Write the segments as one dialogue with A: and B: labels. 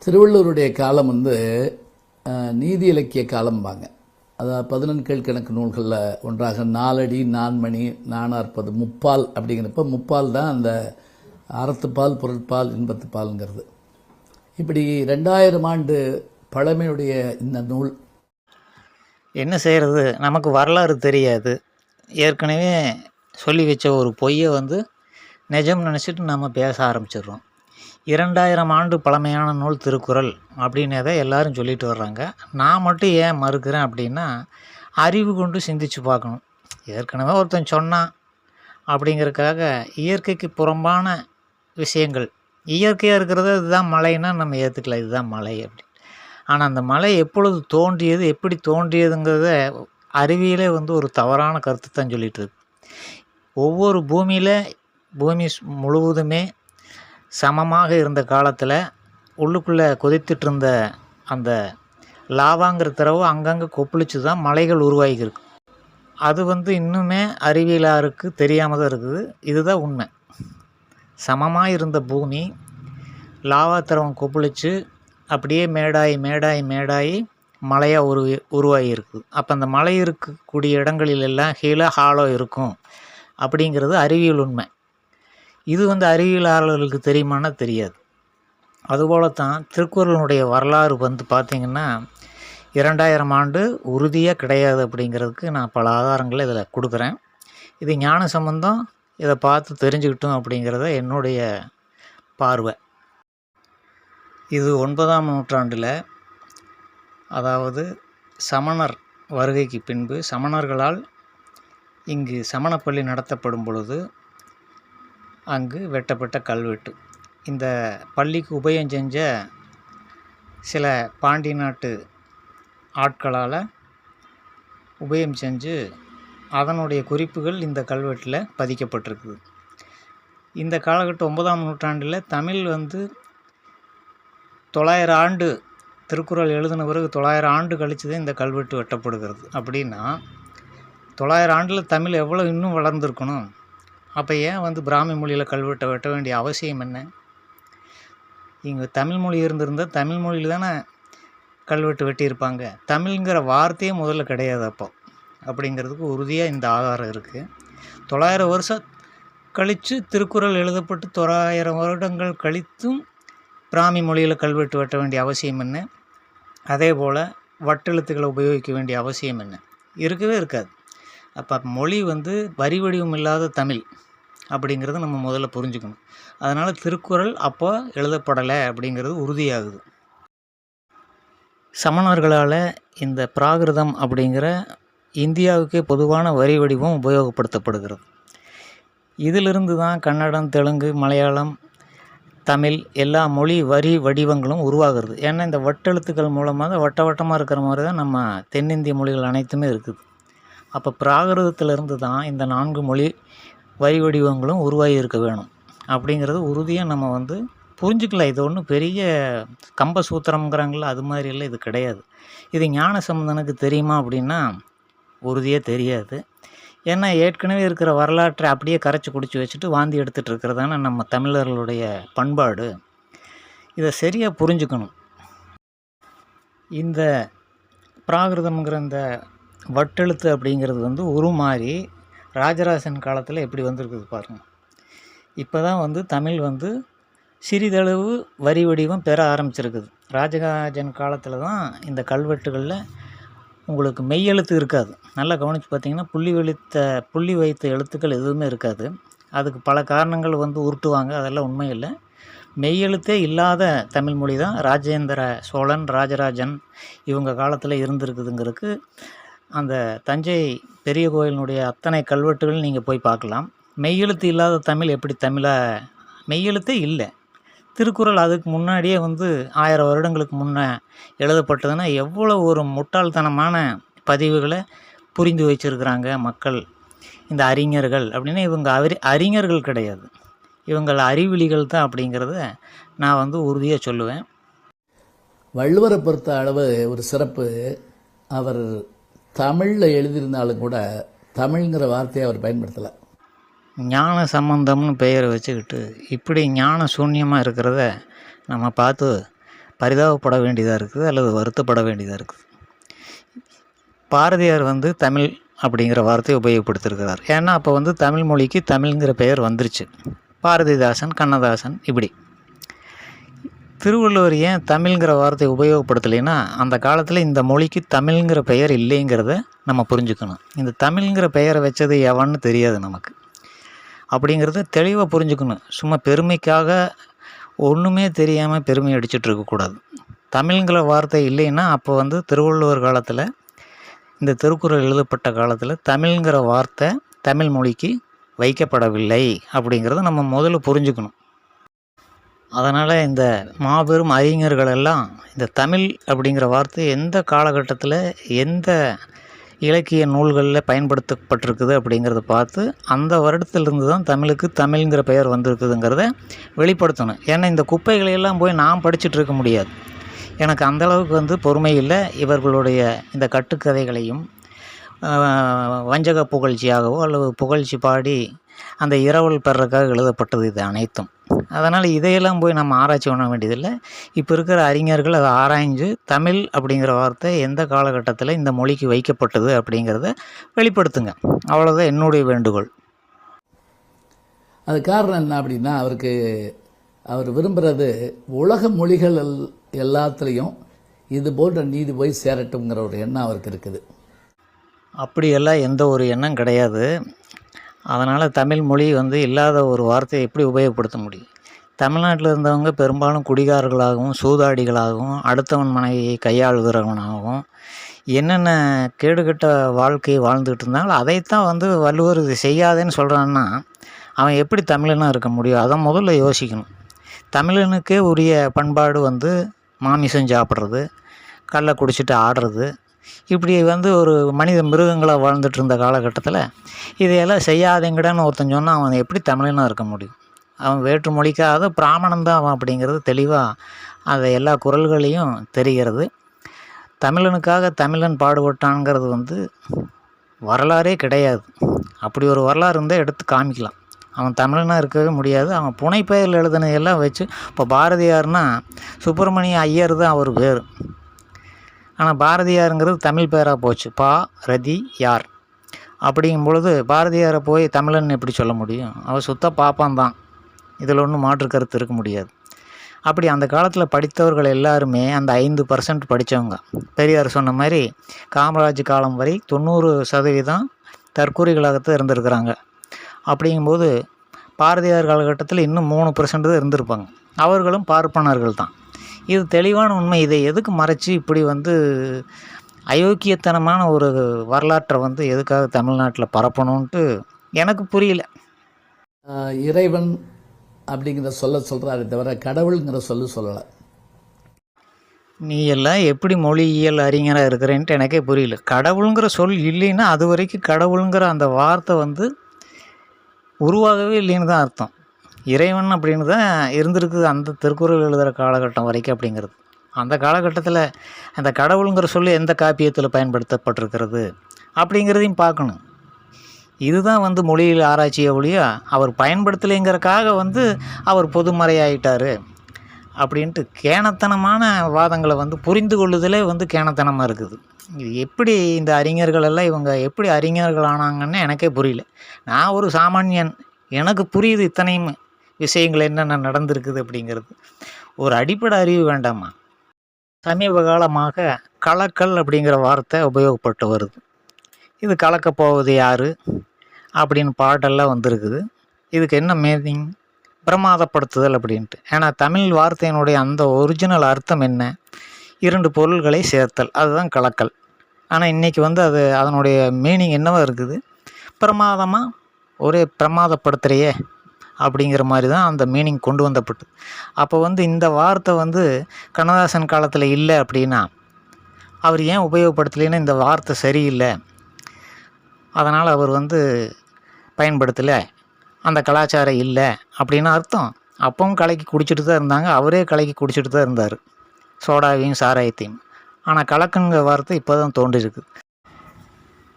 A: திருவள்ளுவருடைய காலம் நீதி இலக்கிய காலம்பாங்க. அதாவது 11 கணக்கு நூல்களில் ஒன்றாக நாலடி, நான்மணி, நானாற்பது, முப்பால் அப்படிங்கிறப்ப முப்பால் தான் அந்த அறத்துப்பால், பொருட்பால், இன்பத்துப்பால்ங்கிறது. இப்படி 2000 ஆண்டு பழமையுடைய இந்த நூல்
B: என்ன செய்கிறது, நமக்கு வரலாறு தெரியாது. ஏற்கனவே சொல்லி வச்ச ஒரு பொய்யை நிஜம் நினச்சிட்டு நம்ம பேச ஆரம்பிச்சிடுறோம். 2000 ஆண்டு பழமையான நூல் திருக்குறள் அப்படின்னதை எல்லாரும் சொல்லிட்டு வர்றாங்க. நான் மட்டும் ஏன் மறுக்கிறேன் அப்படின்னா, அறிவு கொண்டு சிந்திச்சு பார்க்கணும். ஏற்கனவே ஒருத்தன் சொன்னான் அப்படிங்கிறதுக்காக இயற்கைக்கு புறம்பான விஷயங்கள், இயற்கையாக இருக்கிறது இதுதான் மழைன்னா நம்ம ஏற்றுக்கலாம், இதுதான் மழை அப்படி. ஆனால் அந்த மழை எப்பொழுது தோன்றியது, எப்படி தோன்றியதுங்கிறத அறிவியலே ஒரு தவறான கருத்து தான் சொல்லிட்டு இருக்கு. ஒவ்வொரு பூமி முழுவதுமே சமமாக இருந்த காலத்தில் உள்ளுக்குள்ளே கொதித்துட்டு இருந்த அந்த லாவாங்கிற திரவு அங்கங்கே கொப்பளிச்சு தான் மலைகள் உருவாகிருக்கு. அது இன்னுமே அறிவியலாருக்கு தெரியாமல் தான் இருக்குது. இதுதான் உண்மை. சமமாக இருந்த பூமி லாவா திரவம் கொப்பளிச்சு அப்படியே மேடாகி மலையாக உருவாகியிருக்கு. அப்போ அந்த மலை இருக்கக்கூடிய இடங்களிலெல்லாம் கீழே ஹாலோ இருக்கும் அப்படிங்கிறது அறிவியல் உண்மை. இது அறிவியலாளர்களுக்கு தெரியுமானா தெரியாது. அதுபோல தான் திருக்குறளுடைய வரலாறு பார்த்திங்கன்னா 2000 ஆண்டு உறுதியாக கிடையாது அப்படிங்கிறதுக்கு நான் பல ஆதாரங்களை இதில் கொடுக்குறேன். இது ஞான சம்பந்தம் இதை பார்த்து தெரிஞ்சுக்கிட்டோம் அப்படிங்கிறத என்னுடைய பார்வை. இது 9ஆம் நூற்றாண்டில், அதாவது சமணர் வருகைக்கு பின்பு சமணர்களால் இங்கு சமணப்பள்ளி நடத்தப்படும் பொழுது அங்கு வெட்டப்பட்ட கல்வெட்டு. இந்த பள்ளிக்கு உபயம் செஞ்ச சில பாண்டிய நாட்டு ஆட்களால் உபயம் செஞ்சு அதனுடைய குறிப்புகள் இந்த கல்வெட்டில் பதிக்கப்பட்டிருக்குது. இந்த காலகட்டம் 9ஆம் நூற்றாண்டில் தமிழ் 900 ஆண்டு, திருக்குறள் எழுதின பிறகு 900 ஆண்டு கழித்து தான் இந்த கல்வெட்டு வெட்டப்படுகிறது. அப்படின்னா 900 ஆண்டில் தமிழ் எவ்வளோ இன்னும் வளர்ந்துருக்கணும். அப்போ ஏன் பிராமி மொழியில் கல்வெட்டை வெட்ட வேண்டிய அவசியம் என்ன? இங்கே தமிழ் மொழி இருந்திருந்தால் தமிழ் மொழியில் தானே கல்வெட்டு வெட்டியிருப்பாங்க. தமிழ்ங்கிற வார்த்தையே முதல்ல கிடையாது அப்போ. அப்படிங்கிறதுக்கு உறுதியாக இந்த ஆதாரம் இருக்குது. 900 வருஷம் கழித்து திருக்குறள் எழுதப்பட்டு 900 வருடங்கள் கழித்தும் பிராமி மொழியில் கல்வெட்டு வெட்ட வேண்டிய அவசியம் என்ன? அதே போல் வட்டெழுத்துக்களை உபயோகிக்க வேண்டிய அவசியம் என்ன? இருக்கவே இருக்காது. அப்போ மொழி வரி வடிவம் இல்லாத தமிழ் அப்படிங்கிறத நம்ம முதல்ல புரிஞ்சுக்கணும். அதனால் திருக்குறள் அப்போ எழுதப்படலை அப்படிங்கிறது உறுதியாகுது. சமணர்களால் இந்த பிராகிருதம் அப்படிங்கிற இந்தியாவுக்கே பொதுவான வரி வடிவம் உபயோகப்படுத்தப்படுகிறது. இதிலிருந்து தான் கன்னடம், தெலுங்கு, மலையாளம், தமிழ் எல்லா மொழி வரி வடிவங்களும் உருவாகிறது. ஏன்னா இந்த வட்டெழுத்துக்கள் மூலமாக வட்டமாக இருக்கிற மாதிரி தான் நம்ம தென்னிந்திய மொழிகள் அனைத்துமே இருக்குது. அப்போ பிராகிருதத்திலிருந்து தான் இந்த 4 மொழி வரி வடிவங்களும் உருவாகி இருக்க வேணும் அப்படிங்கிறது உறுதியாக நம்ம புரிஞ்சுக்கலாம். இது ஒன்றும் பெரிய கம்பசூத்திரங்கிறாங்களா, அது மாதிரி எல்லாம் இது கிடையாது. இது ஞான சம்பந்தனுக்கு தெரியுமா அப்படின்னா உறுதியாக தெரியாது. ஏன்னா ஏற்கனவே இருக்கிற வரலாற்றை அப்படியே கரைச்சி குடிச்சு வச்சுட்டு வாந்தி எடுத்துகிட்டு இருக்கிறதான நம்ம தமிழர்களுடைய பண்பாடு. இதை சரியாக புரிஞ்சுக்கணும். இந்த பிராகிருதம்ங்கிற இந்த வட்டெழுத்து அப்படிங்கிறது உருமாறி ராஜராஜன் காலத்தில் எப்படி வந்திருக்குது பாருங்கள். இப்போ தான் தமிழ் சிறிதளவு வரி வடிவம் பெற ஆரம்பிச்சிருக்குது. ராஜராஜன் காலத்தில் தான் இந்த கல்வெட்டுகளில் உங்களுக்கு மெய்யெழுத்து இருக்காது. நல்லா கவனித்து பார்த்தீங்கன்னா புள்ளி வைத்த எழுத்துக்கள் எதுவுமே இருக்காது. அதுக்கு பல காரணங்கள் உருட்டுவாங்க, அதெல்லாம் உண்மை இல்லை. மெய்யெழுத்தே இல்லாத தமிழ் மொழி தான் ராஜேந்திர சோழன், ராஜராஜன் இவங்க காலத்தில் இருந்திருக்குதுங்கிறதுக்கு அந்த தஞ்சை பெரிய கோயிலினுடைய அத்தனை கல்வெட்டுகள் நீங்கள் போய் பார்க்கலாம். மெய்யெழுத்து இல்லாத தமிழ் எப்படி மெய்யெழுத்தே இல்லை. திருக்குறள் அதுக்கு முன்னாடியே 1000 வருடங்களுக்கு முன்னே எழுதப்பட்டதுன்னா எவ்வளோ ஒரு முட்டாள்தனமான பதிவுகளை புரிந்து வச்சுருக்கிறாங்க மக்கள். இந்த அறிஞர்கள் அப்படின்னா இவங்க அறிஞர்கள் கிடையாது, இவங்கள் அறிவிலிகள் தான் அப்படிங்கிறத நான் உறுதியாக சொல்லுவேன்.
A: வள்ளுவரை பொறுத்த அளவு ஒரு சிறப்பு, அவர் தமிழில் எழுதியிருந்தாலும் கூட தமிழ்ங்கிற வார்த்தையை அவர் பயன்படுத்தலை.
B: ஞான சம்பந்தம்னு பெயரை வச்சுக்கிட்டு இப்படி ஞான சூன்யமாக இருக்கிறத நம்ம பார்த்து பரிதாபப்பட வேண்டியதாக இருக்குது அல்லது வருத்தப்பட வேண்டியதாக இருக்குது. பாரதியார் வந்து தமிழ் அப்படிங்கிற வார்த்தையை உபயோகப்படுத்தியிருக்கிறார். ஏன்னா அப்போ வந்து தமிழ் மொழிக்கு தமிழ்ங்கிற பெயர் வந்துருச்சு. பாரதிதாசன், கண்ணதாசன் இப்படி. திருவள்ளுவர் ஏன் தமிழ்ங்கிற வார்த்தையை உபயோகப்படுத்தலைன்னா, அந்த காலத்தில் இந்த மொழிக்கு தமிழ்ங்கிற பெயர் இல்லைங்கிறத நம்ம புரிஞ்சுக்கணும். இந்த தமிழ்ங்கிற பெயரை வச்சது எவன்னு தெரியாது நமக்கு. அப்படிங்கிறத தெளிவாக புரிஞ்சுக்கணும். சும்மா பெருமைக்காக ஒன்றுமே தெரியாமல் பெருமை அடிச்சுட்டு இருக்கக்கூடாது. தமிழ்ங்கிற வார்த்தை இல்லைன்னா அப்போ வந்து திருவள்ளுவர் காலத்தில், இந்த திருக்குறள் எழுதப்பட்ட காலத்தில் தமிழ்ங்கிற வார்த்தை தமிழ் மொழிக்கு வைக்கப்படவில்லை அப்படிங்கிறத நம்ம முதல்ல புரிஞ்சுக்கணும். அதனால் இந்த மாபெரும் அறிஞர்கள் எல்லாம் இந்த தமிழ் அப்படிங்கிற வார்த்தை எந்த காலகட்டத்தில் எந்த இலக்கிய நூல்களில் பயன்படுத்தப்பட்டிருக்குது அப்படிங்கிறத பார்த்து அந்த வருடத்திலிருந்து தான் தமிழுக்கு தமிழ்ங்கிற பெயர் வந்திருக்குதுங்கிறத வெளிப்படுத்தணும். ஏன்னா இந்த குப்பைகளையெல்லாம் போய் நான் படிச்சுட்டு இருக்க முடியாது. எனக்கு அந்தளவுக்கு வந்து பொறுமை இல்லை. இவர்களுடைய இந்த கட்டுக்கதைகளையும் வஞ்சக புகழ்ச்சியாகவோ அல்லது புகழ்ச்சி பாடி அந்த இரவல் பெறக்காக எழுதப்பட்டது இது அனைத்தும். அதனால் இதையெல்லாம் போய் நம்ம ஆராய்ச்சி பண்ண வேண்டியதில்லை. இப்போ இருக்கிற அறிஞர்கள் அதை ஆராய்ஞ்சு தமிழ் அப்படிங்கிற வார்த்தை எந்த காலகட்டத்தில் இந்த மொழிக்கு வைக்கப்பட்டது அப்படிங்கிறத வெளிப்படுத்துங்க. அவ்வளோதான் என்னுடைய வேண்டுகோள்.
A: அது காரணம் என்ன அப்படின்னா, அவர் விரும்புகிறது உலக மொழிகள் எல்லாத்துலேயும் இது போன்ற நீதி போய் சேரட்டுங்கிற ஒரு எண்ணம் அவருக்கு இருக்குது.
B: அப்படியெல்லாம் எந்த ஒரு எண்ணம் கிடையாது. அதனால் தமிழ் மொழி வந்து இல்லாத ஒரு வார்த்தையை எப்படி உபயோகப்படுத்த முடியும்? தமிழ்நாட்டில் இருந்தவங்க பெரும்பாலும் குடிகாரர்களாகவும் சூதாடிகளாகவும் அடுத்தவன் மனைவியை கையாளுகிறவனாகவும் என்னென்ன கேடுகட்ட வாழ்க்கையை வாழ்ந்துக்கிட்டு இருந்தாலும் அதைத்தான் வந்து வள்ளுவர் இது செய்யாதேன்னு சொல்கிறான்னா அவன் எப்படி தமிழனாக இருக்க முடியும்? அதை முதல்ல யோசிக்கணும். தமிழனுக்கே உரிய பண்பாடு வந்து மாமிசம் சாப்பிட்றது, கல்லை குடிச்சிட்டு ஆடுறது, இப்படி வந்து ஒரு மனித மிருகங்களாக வாழ்ந்துட்டு இருந்த காலகட்டத்தில் இதையெல்லாம் செய்யாதேங்கடான்னு ஒருத்தன் சொன்னால் அவன் எப்படி தமிழனாக இருக்க முடியும்? அவன் வேற்று மொழிக்காத பிராமணன் தான் அவன் அப்படிங்கிறது தெளிவாக அதை எல்லா குறள்களையும் தெரிகிறது. தமிழனுக்காக தமிழன் பாடுபட்டான்ங்கிறது வந்து வரலாறே கிடையாது. அப்படி ஒரு வரலாறு இருந்தால் எடுத்து காமிக்கலாம். அவன் தமிழனாக இருக்கவே முடியாது. அவன் புனைப்பெயரில் எழுதினதெல்லாம் வச்சு, இப்போ பாரதியார்னா சுப்பிரமணிய ஐயர் தான் அவர் பேர். ஆனால் பாரதியாருங்கிறது தமிழ் பேராக போச்சு. பா ரதி யார் அப்படிங்கும் பொழுது பாரதியாரை போய் தமிழன் எப்படி சொல்ல முடியும்? அவர் சுத்த பாப்பான் தான். இதில் ஒன்றும் மாற்று கருத்து இருக்க முடியாது. அப்படி அந்த காலத்தில் படித்தவர்கள் எல்லாருமே அந்த 5% படித்தவங்க. பெரியார் சொன்ன மாதிரி காமராஜ் காலம் வரை 90% தற்கூறிகளாகத்தான் இருந்திருக்கிறாங்க. அப்படிங்கும்போது பாரதியார் காலகட்டத்தில் இன்னும் 3% தான் இருந்திருப்பாங்க. அவர்களும் பார்ப்பனர்கள் தான். இது தெளிவான உண்மை. இதை எதுக்கு மறைச்சி இப்படி வந்து அயோக்கியத்தனமான ஒரு வரலாற்றை வந்து எதுக்காக தமிழ்நாட்டில் பரப்பணுன்ட்டு எனக்கு புரியல.
A: இறைவன் அப்படிங்கிற சொல்கிறாரே தவிர கடவுளுங்கிற சொல்லலை.
B: நீ எல்லாம் எப்படி மொழியியல் அறிஞராக இருக்கிறேன்ட்டு எனக்கே புரியல. கடவுளுங்கிற சொல் இல்லைன்னா அது வரைக்கும் கடவுளுங்கிற அந்த வார்த்தை வந்து உருவாகவே இல்லைன்னு தான் அர்த்தம். இறைவன் அப்படின்னு தான் இருந்திருக்குது அந்த திருக்குறள் எழுதுகிற காலகட்டம் வரைக்கும் அப்படிங்கிறது. அந்த காலகட்டத்தில் அந்த கடவுளுங்கிற சொல்லி எந்த காப்பியத்தில் பயன்படுத்தப்பட்டிருக்கிறது அப்படிங்கிறதையும் பார்க்கணும். இதுதான் வந்து மொழியில் ஆராய்ச்சியை ஒழிய அவர் பயன்படுத்தலைங்கிறக்காக வந்து அவர் பொதுமறையாயிட்டார் அப்படின்ட்டு கேணத்தனமான வாதங்களை வந்து புரிந்து கொள்ளுதலே வந்து கேணத்தனமாக இருக்குது. இது எப்படி இந்த அறிஞர்கள் எல்லாம் இவங்க எப்படி அறிஞர்கள் ஆனாங்கன்னு எனக்கே புரியல. நான் ஒரு சாமானியன், எனக்கு புரியுது இத்தனையும் விஷயங்கள் என்னென்ன நடந்திருக்குது அப்படிங்கிறது. ஒரு அடிப்படை அறிவு வேண்டாமா? சமீப காலமாக கலக்கல் அப்படிங்கிற வார்த்தை உபயோகப்பட்டு வருது. இது கலக்க போவது யார் அப்படின்னு பாட்டெல்லாம் வந்திருக்குது. இதுக்கு என்ன மீனிங்? பிரமாதப்படுத்துதல் அப்படின்ட்டு. ஏன்னா தமிழ் வார்த்தையினுடைய அந்த ஒரிஜினல் அர்த்தம் என்ன? 2 பொருள்களை சேர்த்தல், அதுதான் கலக்கல். ஆனால் இன்றைக்கி வந்து அதனுடைய மீனிங் என்னவா இருக்குது? பிரமாதமாக ஒரே பிரமாதப்படுத்துகிறையே அப்படிங்கிற மாதிரி தான் அந்த மீனிங் கொண்டு வந்தப்பட்டு. அப்போ வந்து இந்த வார்த்தை வந்து கண்ணதாசன் காலத்தில் இல்லை அப்படின்னா அவர் ஏன் உபயோகப்படுத்தலைன்னா இந்த வார்த்தை சரியில்லை, அதனால் அவர் வந்து பயன்படுத்தலை, அந்த கலாச்சாரம் இல்லை அப்படின்னு அர்த்தம். அப்பவும் கலக்கி குடிச்சிட்டு தான் இருந்தாங்க. அவரே கலக்கி குடிச்சிட்டு தான் இருந்தார், சோடாவையும் சாராயத்தையும். ஆனால் கலக்குங்கிற வார்த்தை இப்போ தான் தோன்றிருக்கு.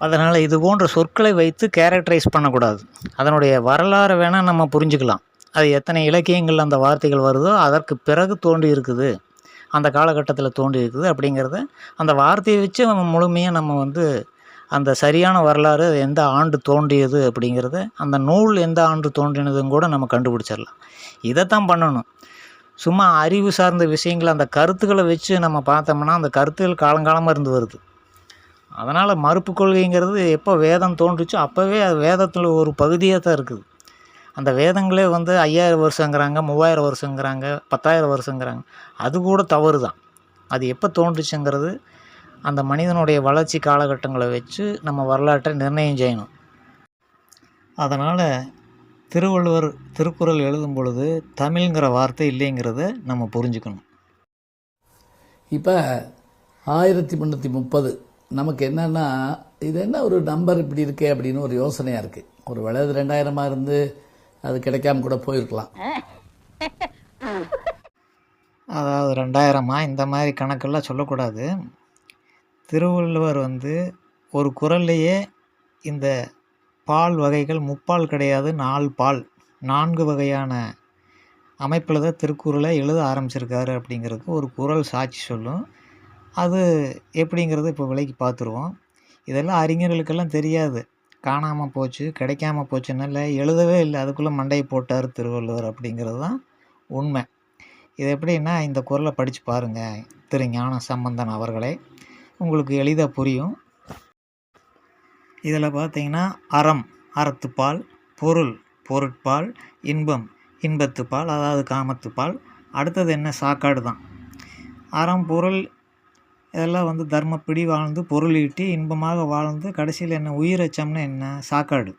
B: அதனால் இது போன்ற சொற்களை வைத்து கேரக்டரைஸ் பண்ணக்கூடாது. அதனுடைய வரலாறு வேணால் நம்ம புரிஞ்சுக்கலாம். அது எத்தனை இலக்கியங்கள் அந்த வார்த்தைகள் வருதோ அதற்கு பிறகு தோன்றி இருக்குது அந்த காலகட்டத்தில் தோன்றி இருக்குது அப்படிங்கிறத அந்த வார்த்தையை வச்சு முழுமையாக நம்ம வந்து அந்த சரியான வரலாறு எந்த ஆண்டு தோன்றியது அப்படிங்கிறத, அந்த நூல் எந்த ஆண்டு தோன்றினதுன்னு கூட நம்ம கண்டுபிடிச்சிடலாம். இதைத்தான் பண்ணணும். சும்மா அறிவு சார்ந்த விஷயங்கள் அந்த கருத்துக்களை வச்சு நம்ம பார்த்தோம்னா அந்த கருத்துக்கள் காலங்காலமாக இருந்து வருது. அதனால் மறுப்பு கொள்கைங்கிறது எப்போ வேதம் தோன்றுச்சோ அப்போவே அது வேதத்தில் ஒரு பகுதியாக தான் இருக்குது. அந்த வேதங்களே வந்து 5000 வருஷங்கிறாங்க, 3000 வருஷங்கிறாங்க, 10,000 வருஷங்கிறாங்க. அது கூட தவறு தான். அது எப்போ தோன்றுச்சுங்கிறது அந்த மனிதனுடைய வளர்ச்சி காலகட்டங்களை வச்சு நம்ம வரலாற்றை நிர்ணயம் செய்யணும். அதனால் திருவள்ளுவர் திருக்குறள் எழுதும் பொழுது தமிழ்ங்கிற வார்த்தை இல்லைங்கிறத நம்ம புரிஞ்சுக்கணும்.
A: இப்போ 1330 நமக்கு என்னன்னா, இது என்ன ஒரு நம்பர் இப்படி இருக்கே அப்படின்னு ஒரு யோசனையாக இருக்குது. ஒரு வேளை அது 2000 இருந்து அது கிடைக்காம கூட போயிருக்கலாம்.
B: அதாவது 2000 இந்த மாதிரி கணக்கெல்லாம் சொல்லக்கூடாது. திருவள்ளுவர் வந்து ஒரு குறள்லையே இந்த பால் வகைகள் முப்பால் கிடையாது, 4 பால், 4 வகையான அமைப்பில் தான் திருக்குறளை எழுத ஆரம்பிச்சிருக்காரு அப்படிங்கிறதுக்கு ஒரு குறள் சாட்சி சொல்லும். அது எப்படிங்கிறது இப்போ விலைக்கு பார்த்துருவோம். இதெல்லாம் அறிஞர்களுக்கெல்லாம் தெரியாது. காணாமல் போச்சு, கிடைக்காம போச்சுன்னால எழுதவே இல்லை, அதுக்குள்ளே மண்டையை போட்டார் திருவள்ளுவர் அப்படிங்கிறது தான் உண்மை. இது எப்படின்னா, இந்த குறளை படித்து பாருங்கள் திரு ஞான சம்பந்தன் அவர்களே, உங்களுக்கு எளிதாக புரியும். இதில் பார்த்தீங்கன்னா அறம் அறத்துப்பால், பொருள் பொருட்பால், இன்பம் இன்பத்துப்பால், அதாவது காமத்துப்பால். அடுத்தது என்ன? சாக்காடு தான். அறம் பொருள் இதெல்லாம் வந்து தர்மப்படி வாழ்ந்து பொருள் ஈட்டி இன்பமாக வாழ்ந்து கடைசியில் என்ன? உயிரச்சம்னு என்ன? சாக்காடு.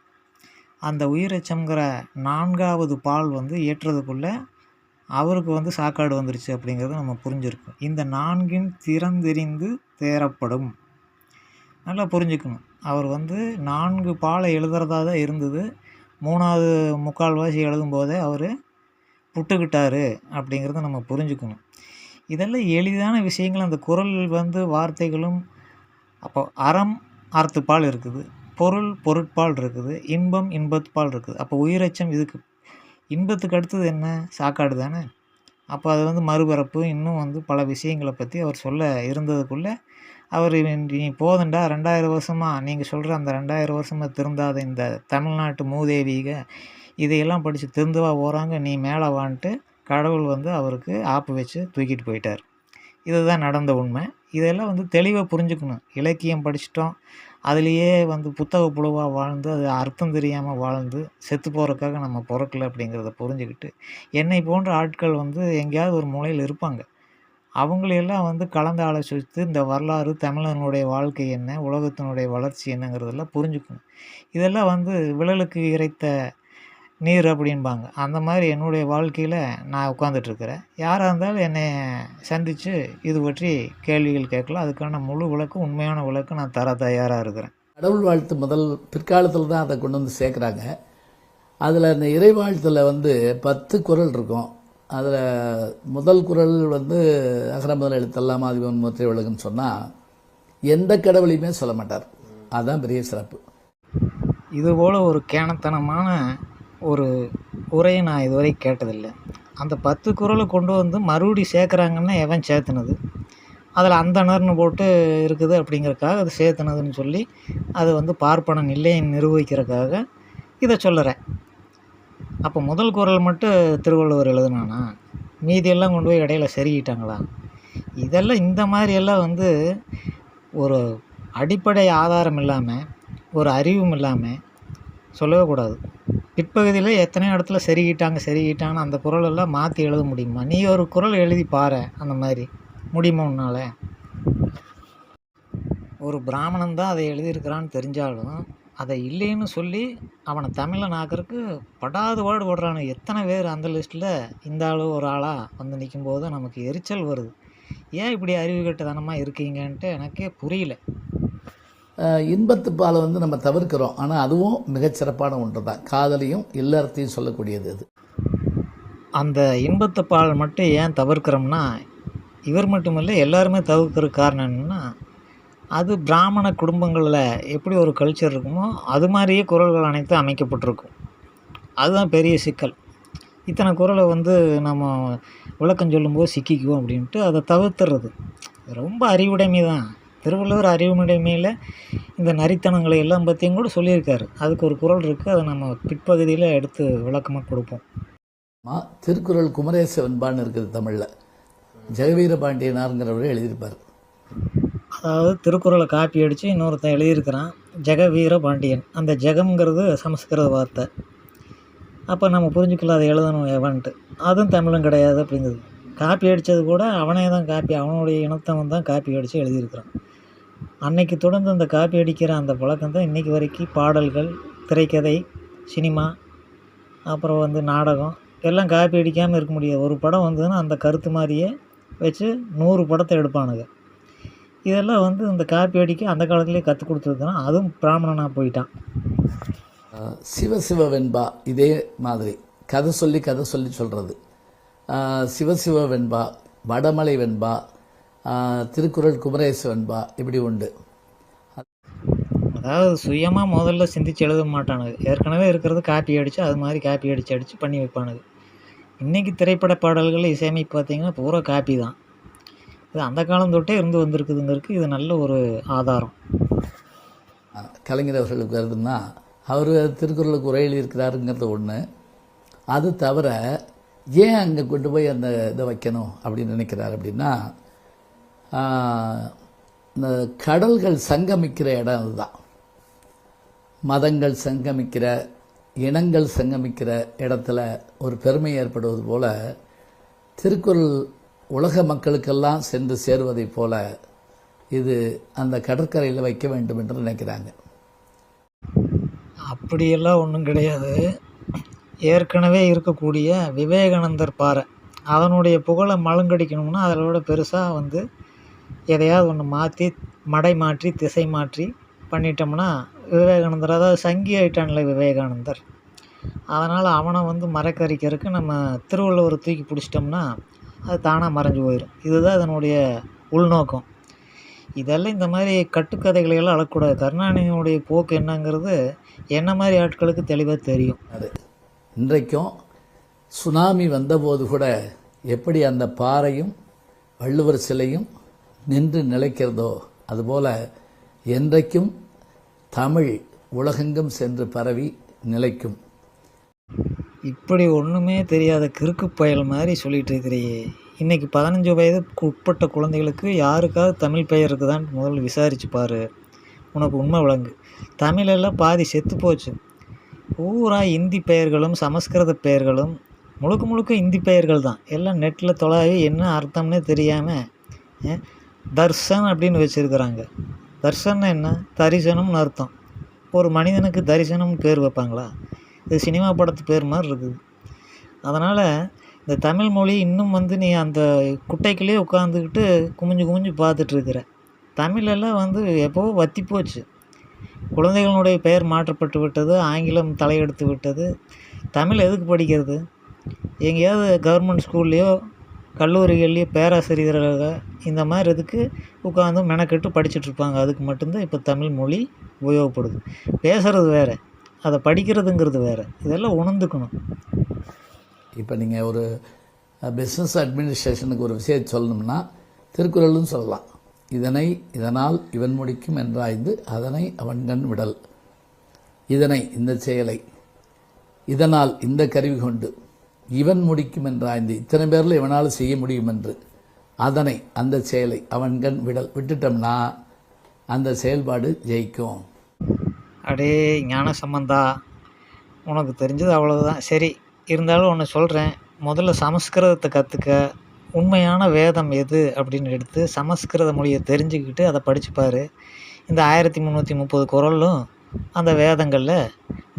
B: அந்த உயிரச்சம்ங்கிற 4வது பால் வந்து ஏற்றதுக்குள்ளே அவருக்கு வந்து சாக்காடு வந்துருச்சு அப்படிங்கிறது நம்ம புரிஞ்சிருக்கும். இந்த 4ன் திறந்தெறிந்து தேரப்படும். நல்லா புரிஞ்சுக்கணும். அவர் வந்து 4 பாலை எழுதுறதா தான் இருந்தது. 3வது முக்கால்வாசி எழுதும்போதே அவர் புட்டுக்கிட்டார் அப்படிங்கிறத நம்ம புரிஞ்சுக்கணும். இதெல்லாம் எளிதான விஷயங்கள். அந்த குறள் வந்து வார்த்தைகளும். அப்போ அறம் அறத்துப்பால் இருக்குது, பொருள் பொருட்பால் இருக்குது, இன்பம் இன்பத்துப்பால் இருக்குது. அப்போ உயிரச்சம் இதுக்கு இன்பத்துக்கு அடுத்தது என்ன? சாக்காடு தானே. அப்போ அது வந்து மறுபிறப்பு இன்னும் வந்து பல விஷயங்களை பற்றி அவர் சொல்ல இருந்ததுக்குள்ளே அவர் நீ போதண்டா 2000 வருஷமாக நீங்கள் சொல்கிற அந்த 2000 வருஷமாக திருந்தாத இந்த தமிழ்நாட்டு மூதேவிக இதையெல்லாம் படித்து திருந்துவா போகிறாங்க, நீ மேலே வான்ட்டு கடவுள் வந்து அவருக்கு ஆப்பு வச்சு தூக்கிட்டு போயிட்டார். இதுதான் நடந்த உண்மை. இதெல்லாம் வந்து தெளிவாக புரிஞ்சுக்கணும். இலக்கியம் படிச்சிட்டோம், அதுலேயே வந்து புத்தக புழுவாக வாழ்ந்து அது அர்த்தம் தெரியாமல் வாழ்ந்து செத்து போகிறதுக்காக நம்ம பிறக்கல அப்படிங்கிறத புரிஞ்சுக்கிட்டு, என்னை போன்ற ஆட்கள் வந்து எங்கேயாவது ஒரு மூலையில் இருப்பாங்க. அவங்களையெல்லாம் வந்து கலந்து ஆலோசித்து இந்த வரலாறு, தமிழனுடைய வாழ்க்கை என்ன, உலகத்தினுடைய வளர்ச்சி என்னங்கிறதெல்லாம் புரிஞ்சுக்கணும். இதெல்லாம் வந்து விழலுக்கு இறைத்த நீர் அப்படின்பாங்க. அந்த மாதிரி என்னுடைய வாழ்க்கையில் நான் உட்காந்துட்ருக்கிறேன். யாராக இருந்தாலும் என்னை சந்தித்து இது பற்றி கேள்விகள் கேட்கலாம். அதுக்கான முழு விளக்கம், உண்மையான விளக்கம் நான் தர தயாராக இருக்கிறேன்.
A: கடவுள் வாழ்த்து பிற்காலத்தில் தான் அதை கொண்டு வந்து சேர்க்குறாங்க. அதில் இந்த இறை வாழ்த்தில் வந்து 10 குறள் இருக்கும். அதில் முதல் குறள் வந்து அகர முதல் எழுத்தெல்லாம் ஆதிபகவன் முதற்றே உலகுன்னு சொன்னால் எந்த கடவுளையுமே சொல்ல மாட்டார். அதுதான் பெரிய சிறப்பு.
B: இதுபோல் ஒரு கேணத்தனமான ஒரு உரையை நான் இதுவரை கேட்டதில்லை. அந்த 10 குறளை கொண்டு வந்து மறுபடி சேர்க்குறாங்கன்னா எவன் சேர்த்துனது? அதில் அந்தணர்னு போட்டு இருக்குது அப்படிங்கிறக்காக அது சேர்த்துனதுன்னு சொல்லி அது வந்து பார்ப்பனன் இல்லைன்னு நிரூபிக்கிறதுக்காக இதை சொல்லுறேன். அப்போ முதல் குறள் மட்டும் திருவள்ளுவர் எழுதுனானா? மீதியெல்லாம் கொண்டு போய் இடையில செருகிட்டாங்களா? இதெல்லாம் இந்த மாதிரியெல்லாம் வந்து ஒரு அடிப்படை ஆதாரம் இல்லாமல், ஒரு அறிவும் இல்லாமல் சொல்லவே கூடாது. பிற்பகுதியில் எத்தனையோ இடத்துல செருகிட்டாங்கன்னு அந்த குறளெல்லாம் மாற்றி எழுத முடியுமா? நீ ஒரு குறள் எழுதி பாரு, அந்த மாதிரி முடியுமா உன்னால்? ஒரு பிராமணன் தான் அதை எழுதியிருக்கிறான்னு தெரிஞ்சாலும் அதை இல்லைன்னு சொல்லி அவனை தமிழன் ஆக்கிறதுக்கு படாது பாடுபடுறானு எத்தனை பேர் அந்த லிஸ்ட்டில் இந்த ஆள் ஒரு ஆளாக வந்து நிற்கும்போது நமக்கு எரிச்சல் வருது. ஏன் இப்படி அறிவு கட்டத்தனமாக இருக்கீங்கன்ட்டு எனக்கே புரியல.
A: இன்பத்து பாலை வந்து நம்ம தவிர்க்கிறோம். ஆனால் அதுவும் மிகச்சிறப்பான ஒன்று தான். காதலையும் இல்லறத்தையும் சொல்லக்கூடியது அது.
B: அந்த இன்பத்து பால் மட்டும் ஏன் தவிர்க்கிறோம்னா, இவர் மட்டுமில்லை எல்லாருமே தவிர்க்கிற காரணம் என்னென்னா, அது பிராமண குடும்பங்களில் எப்படி ஒரு கல்ச்சர் இருக்குமோ அது மாதிரியே குறள்கள் அனைத்தும் அமைக்கப்பட்டிருக்கும். அதுதான் பெரிய சிக்கல். இத்தனை குறளை வந்து நம்ம விளக்கம் சொல்லும்போது சிக்கிக்குவோம் அப்படின்ட்டு அதை தவிர்த்துறது. ரொம்ப அறிவுடைமை தான். திருவள்ளுவர் அறிவுடைமையில் இந்த நரித்தனங்களை எல்லாம் பற்றியும் கூட சொல்லியிருக்காரு. அதுக்கு ஒரு குறள் இருக்குது, அதை நம்ம பிற்பகுதியில் எடுத்து விளக்கமாக கொடுப்போம்.
A: திருக்குறள் குமரேச வெண்பான்னு இருக்குது தமிழில். ஜெகவீர பாண்டியனாருங்கிறவர் எழுதியிருப்பார்.
B: அதாவது திருக்குறளை காப்பி அடித்து இன்னொருத்தன் எழுதியிருக்கிறான், ஜெகவீர பாண்டியன். அந்த ஜெகம்ங்கிறது சமஸ்கிருத வார்த்தை. அப்போ நம்ம புரிஞ்சுக்கலாம் அதை எழுதணும் எவன்ட்டு. அதுவும் தமிழும் கிடையாது அப்படிங்கிறது. காப்பி அடித்தது கூட அவனே தான் காப்பி, அவனுடைய இனத்தவன் தான் காப்பி அடித்து எழுதியிருக்கிறான். அன்னைக்கு தொடர்ந்து அந்த காப்பி அடிக்கிற அந்த பழக்கம் தான் இன்றைக்கி வரைக்கும் பாடல்கள், திரைக்கதை, சினிமா, அப்புறம் வந்து நாடகம் எல்லாம் காப்பி அடிக்காமல் இருக்க முடியாது. ஒரு படம் வந்ததுன்னா அந்த கருத்து மாதிரியே வச்சு 100 படத்தை எடுப்பானுங்க. இதெல்லாம் வந்து இந்த காப்பி அடிக்க அந்த காலத்துலேயே கற்றுக் கொடுத்துருக்குன்னா அதுவும் பிராமணனாக போயிட்டான்.
A: சிவசிவ வெண்பா இதே மாதிரி கதை சொல்லி சொல்கிறது. சிவசிவ வெண்பா, வடமலை வெண்பா, திருக்குறள் குமரேச வெண்பா, இப்படி உண்டு.
B: அதாவது சுயமாக முதல்ல சிந்திச்சு எழுத மாட்டானுங்க. ஏற்கனவே இருக்கிறது காப்பி அடித்து அது மாதிரி காப்பி அடித்து பண்ணி வைப்பானுங்க. இன்றைக்கி திரைப்பட பாடல்கள் இசையமைப்பு பார்த்திங்கன்னா பூரா காப்பி தான். இது அந்த காலம் தொட்டே இருந்து வந்திருக்குதுங்கிறதுக்கு இது நல்ல ஒரு ஆதாரம்.
A: கலைஞர் அவர்களுக்கு வருதுன்னா அவர் திருக்குறளுக்கு உரை எழுதியிருக்கிறாருங்கிறது ஒன்று. அது தவிர ஏன் அங்கே கொண்டு போய் அந்த இதை வைக்கணும் அப்படின்னு நினைக்கிறார் அப்படின்னா, இந்த கடல்கள் சங்கமிக்கிற இடம் அதுதான். மதங்கள் சங்கமிக்கிற, இனங்கள் சங்கமிக்கிற இடத்துல ஒரு பெருமை ஏற்படுவது போல திருக்குறள் உலக மக்களுக்கெல்லாம் சென்று சேருவதைப் போல இது அந்த கடற்கரையில் வைக்க வேண்டும் என்று நினைக்கிறாங்க.
B: அப்படியெல்லாம் ஒன்றும் கிடையாது. ஏற்கனவே இருக்கக்கூடிய விவேகானந்தர் பாறை, அதனுடைய புகழை மழுங்கடிக்கணும்னா அதோட பெருசாக வந்து எதையாவது ஒன்று மாற்றி மடை மாற்றி திசை மாற்றி பண்ணிட்டோம்னா விவேகானந்தர், அதாவது சங்கி ஆயிட்டான்ல விவேகானந்தர், அதனால் அவனை வந்து மறக்கரிக்கிறதுக்கு நம்ம திருவள்ளுவரை தூக்கி பிடிச்சிட்டோம்னா அது தானாக மறைஞ்சு போயிடும். இதுதான் அதனுடைய உள்நோக்கம். இதெல்லாம் இந்த மாதிரி கட்டுக்கதைகளையெல்லாம் அழக்கூடாது. கருணாநிதியினுடைய போக்கு என்னங்கிறது என்ன மாதிரி ஆட்களுக்கு தெளிவாக தெரியும்.
A: அது இன்றைக்கும் சுனாமி வந்தபோது கூட எப்படி அந்த பாறையும் வள்ளுவர் சிலையும் நின்று நிலைக்கிறதோ அதுபோல் என்றைக்கும் தமிழ் உலகெங்கும் சென்று பரவி நிலைக்கும்.
B: இப்படி ஒன்றுமே தெரியாத கிறுக்கு பயல் மாதிரி சொல்லிகிட்டு இருக்கிறியே. இன்றைக்கி 15 வயதுக்கு உட்பட்ட குழந்தைகளுக்கு யாருக்காவது தமிழ் பெயர் இருக்குதான்னு முதல்ல விசாரிச்சு பாரு, உனக்கு உண்மை விளங்கு. தமிழெல்லாம் பாதி செத்து போச்சு. பூரா இந்தி பெயர்களும் சமஸ்கிருத பெயர்களும் முழுக்க முழுக்க இந்தி பெயர்கள் தான். எல்லாம் நெட்டில் தொலாவி என்ன அர்த்தம்னே தெரியாமல் தர்சன் அப்படின்னு வச்சுருக்குறாங்க. தர்சன்னா என்ன? தரிசனம்னு அர்த்தம். ஒரு மனிதனுக்கு தரிசனம்னு பேர் வைப்பாங்களா? இது சினிமா படத்து பேர் மாதிரி இருக்குது. அதனால் இந்த தமிழ் மொழி இன்னும் வந்து நீ அந்த குட்டைக்குள்ளே உட்காந்துக்கிட்டு குமிஞ்சு பார்த்துட்ருக்குற. தமிழெல்லாம் வந்து எப்போவோ வத்தி போச்சு. குழந்தைகளுடைய பெயர் மாற்றப்பட்டு விட்டது, ஆங்கிலம் தலையெடுத்து விட்டது. தமிழ் எதுக்கு படிக்கிறது? எங்கேயாவது கவர்மெண்ட் ஸ்கூல்லையோ கல்லூரிகள்லேயோ பேராசிரியராக இந்த மாதிரி இதுக்கு உட்காந்து மெனக்கெட்டு படிச்சுட்ருப்பாங்க. அதுக்கு மட்டும்தான் இப்போ தமிழ் மொழி உபயோகப்படுது. பேசுகிறது வேறு, அதை படிக்கிறதுங்கிறது வேறு. இதெல்லாம் உணர்ந்துக்கணும்.
A: இப்போ நீங்கள் ஒரு பிஸ்னஸ் அட்மினிஸ்ட்ரேஷனுக்கு ஒரு விஷயத்தை சொல்லணும்னா திருக்குறள்னு சொல்லலாம். இதனால் இவன் முடிக்கும் என்றாய்ந்து அதனை அவன்கண் விடல். இதனை இந்த செயலை இதனால் இந்த கருவி கொண்டு இவன் முடிக்கும் என்றாய்ந்து இத்தனை பேரில் இவனால் செய்ய முடியும் என்று அதனை அந்த செயலை அவன்கண் விடல். விட்டுட்டோம்னா அந்த செயல்பாடு ஜெயிக்கும்.
B: அடே ஞான சம்பந்தா, உனக்கு தெரிஞ்சது அவ்வளவுதான். சரி, இருந்தாலும் ஒன்று சொல்கிறேன். முதல்ல சமஸ்கிருதத்தை கற்றுக்க. உண்மையான வேதம் எது அப்படின்னு எடுத்து சமஸ்கிருத மொழியை தெரிஞ்சுக்கிட்டு அதை படிச்சுப்பார். இந்த 1330 குறளும் அந்த வேதங்களில்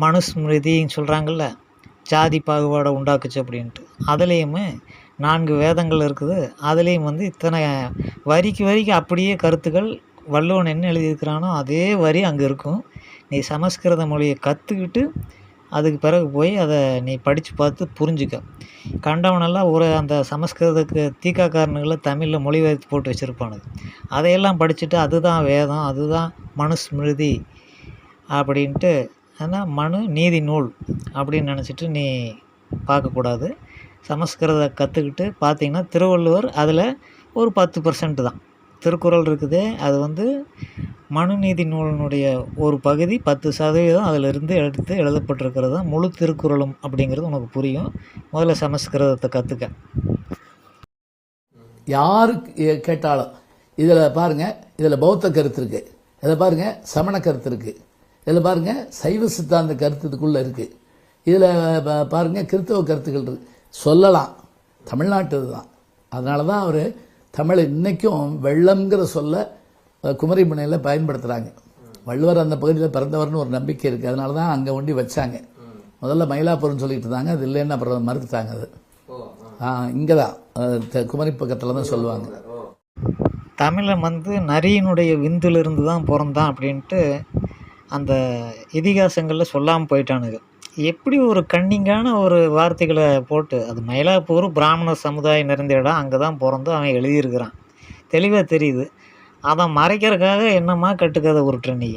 B: மனுஸ்மிருதின்னு சொல்கிறாங்கல்ல, ஜாதி பாகுபாடை உண்டாக்குச்சு அப்படின்ட்டு, அதுலேயுமே 4 வேதங்கள் இருக்குது. அதுலேயும் வந்து இத்தனை வரிக்கு அப்படியே கருத்துக்கள் வள்ளுவன் என்ன எழுதியிருக்கிறானோ அதே வரி அங்கே இருக்கும். நீ சமஸ்கிருத மொழியை கற்றுக்கிட்டு அதுக்கு பிறகு போய் அதை நீ படித்து பார்த்து புரிஞ்சுக்க. கண்டவனெல்லாம் ஒரு அந்த சமஸ்கிருதத்துக்கு தீக்காக்காரனுங்களை தமிழில் மொழிபெயர்த்து போட்டு வச்சுருப்பானுங்க. அதையெல்லாம் படிச்சுட்டு அதுதான் வேதம், அதுதான் மனுஸ்மிருதி அப்படின்ட்டு, ஆனால் மனு நீதி நூல் அப்படின்னு நினச்சிட்டு நீ பார்க்கக்கூடாது. சமஸ்கிருத கற்றுக்கிட்டு பார்த்தீங்கன்னா திருவள்ளுவர் அதில் ஒரு 10% தான். திருக்குறள் இருக்குதே அது வந்து மனுநீதி நூலினுடைய ஒரு பகுதி 10% அதிலிருந்து எடுத்து எழுதப்பட்டிருக்கிறது தான் முழு திருக்குறளும் அப்படிங்கிறது உனக்கு புரியும். முதல்ல சமஸ்கிருதத்தை கற்றுக்க.
A: யாருக்கு கேட்டாலும் இதில் பாருங்கள், இதில் பௌத்த கருத்து இருக்குது, இதில் பாருங்கள் சமண கருத்து இருக்குது, இதில் பாருங்கள் சைவ சித்தாந்த கருத்து இதுக்குள்ளே இருக்குது, இதில் பாருங்கள் கிறிஸ்தவ கருத்துக்கள் இருக்குது. சொல்லலாம், தமிழ்நாட்டு தான். அதனால தான் அவர் தமிழ் இன்றைக்கும் வெள்ளம்ங்கிற சொல்ல குமரிமுனையில் பயன்படுத்துகிறாங்க. வள்ளுவர் அந்த பகுதியில் பிறந்தவர்னு ஒரு நம்பிக்கை இருக்குது. அதனால தான் அங்கே ஒண்டி வச்சாங்க. முதல்ல மயிலாப்பூர்னு சொல்லிட்டு இருந்தாங்க, அது இல்லைன்னு அப்புறம் மறுத்துட்டாங்க. அது இங்கே தான் குமரி பக்கத்தில் தான் சொல்லுவாங்க.
B: தமிழன் வந்து நரியினுடைய விந்திலிருந்து தான் பிறந்தான் அப்படின்ட்டு அந்த இதிகாசங்களில் சொல்லாமல் போயிட்டானுங்க. எப்படி ஒரு கன்னிங்கான ஒரு வார்த்தைகளை போட்டு, அது மயிலாப்பூர் பிராமண சமுதாயம் நிறைந்த இடம், அங்கே தான் பிறந்து அவன் எழுதியிருக்கிறான், தெளிவாக தெரியுது. அதை மறைக்கிறதுக்காக என்னம்மா கட்டுக்கதை உருட்டுற நீ?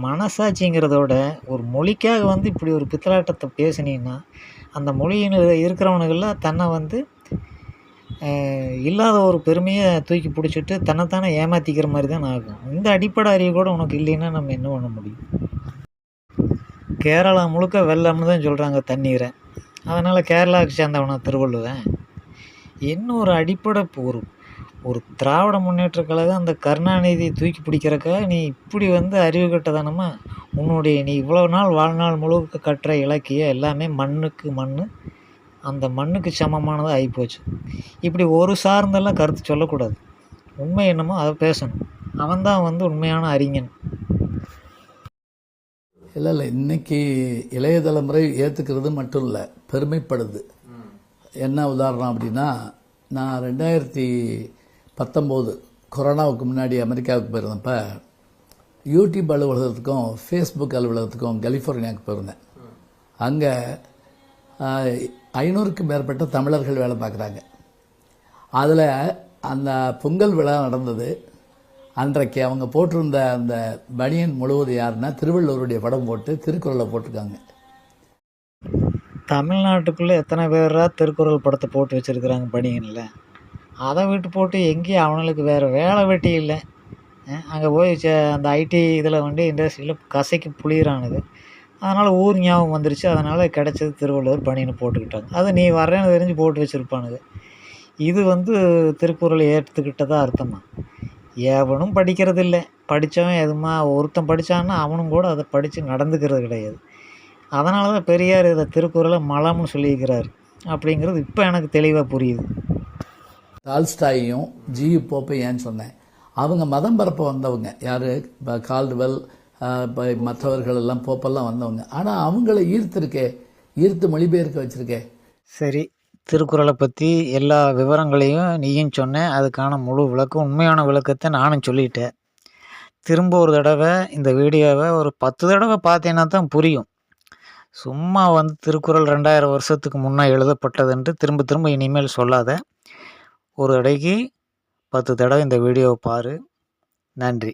B: மனசாட்சிங்கிறதோட ஒரு மொழிக்காக வந்து இப்படி ஒரு பித்தலாட்டத்தை பேசினீங்கன்னா அந்த மொழியில் இருக்கிறவனுங்கள்லாம் தன்னை வந்து இல்லாத ஒரு பெருமையை தூக்கி பிடிச்சிட்டு தன்னைத்தானே ஏமாற்றிக்கிற மாதிரி தான் ஆகும். இந்த அடிப்படை அறிவு கூட உனக்கு இல்லைன்னா நம்ம என்ன பண்ண முடியும்? கேரளா முழுக்க வெள்ளம்னு தான் சொல்கிறாங்க தண்ணீரை. அதனால் கேரளாவுக்கு சேர்ந்தவனா திருவள்ளுவன்? என்ன ஒரு அடிப்படை ஒரு திராவிட முன்னேற்ற கழகம் அந்த கருணாநிதி தூக்கி பிடிக்கிறக்காக நீ இப்படி வந்து அறிவு கட்டதானமா உன்னுடைய நீ இவ்வளோ நாள் வாழ்நாள் முழுக்க கட்டுற இலக்கியம் எல்லாமே மண்ணுக்கு மண், அந்த மண்ணுக்கு சமமானதாக ஆகிப்போச்சு. இப்படி ஒரு சார்ந்தெல்லாம் கருத்து சொல்லக்கூடாது. உண்மை என்னமோ அதை பேசணும். அவன்தான் வந்து உண்மையான அறிஞன்.
A: இல்லை இன்னைக்கு இளைய தலைமுறை ஏற்றுக்கிறது மட்டும் இல்லை, பெருமைப்படுது. என்ன உதாரணம் அப்படின்னா, நான் 2019 கொரோனாவுக்கு முன்னாடி அமெரிக்காவுக்கு போயிருந்தப்ப யூடியூப் அலுவலகத்துக்கும் ஃபேஸ்புக் அலுவலகத்துக்கும் கலிஃபோர்னியாவுக்கு போயிருந்தேன். அங்கே 500க்கும் மேற்பட்ட தமிழர்கள் வேலை பார்க்குறாங்க. அதில் அந்த பொங்கல் விழா நடந்தது. அன்றைக்கு அவங்க போட்டிருந்த அந்த பனியன் முழுவதும் யாருன்னா திருவள்ளுவருடைய படம் போட்டு திருக்குறளை போட்டிருக்காங்க.
B: தமிழ்நாட்டுக்குள்ளே எத்தனை பேரா திருக்குறள் படத்தை போட்டு வச்சுருக்குறாங்க பனியனில்? அதை விட்டு போட்டு எங்கேயும் அவனுக்கு வேறு வேலை வெட்டி இல்லை. அங்கே போய் அந்த ஐடி இதில் வந்து இண்டஸ்ட்ரியில் கசைக்கு புளியிறானுது. அதனால் ஊர் ஞாபகம் வந்துருச்சு. அதனால் கிடச்சது திருவள்ளுவர் பனியனை போட்டுக்கிட்டாங்க. அதை நீ வரேன்னு தெரிஞ்சு போட்டு வச்சுருப்பானுங்க. இது வந்து திருக்குறளை ஏற்றுக்கிட்டதாக அர்த்தமா? எவனும் படிக்கிறது இல்லை. படித்தவன் எதுமா ஒருத்தன் படித்தான்னா அவனும் கூட அதை படித்து நடந்துக்கிறது கிடையாது. அதனால தான் பெரியார் இதை திருக்குறளை மலம்னு சொல்லியிருக்கிறார் அப்படிங்கிறது இப்போ எனக்கு தெளிவாக புரியுது.
A: டால்ஸ்டாயையும் ஜியு போப்பையும் ஏன்னு சொன்னேன், அவங்க மதம் பரப்ப வந்தவங்க. யார்? கால்டுவெல், மற்றவர்கள் எல்லாம் போப்பெல்லாம் வந்தவங்க. ஆனால் அவங்கள ஈர்த்து மொழிபெயர்க்க வச்சுருக்கே.
B: சரி, திருக்குறளை பற்றி எல்லா விவரங்களையும் நீயும் சொன்னேன். அதுக்கான முழு விளக்கம், உண்மையான விளக்கத்தை நானும் சொல்லிட்டேன். திரும்ப ஒரு தடவை இந்த வீடியோவை ஒரு 10 தடவை பார்த்தேன்னா தான் புரியும். சும்மா வந்து திருக்குறள் 2000 வருஷத்துக்கு முன்னே எழுதப்பட்டதுன்ட்டு திரும்ப திரும்ப இனிமேல் சொல்லாத. ஒரு தடவைக்கு 10 தடவை இந்த வீடியோவை பாரு. நன்றி.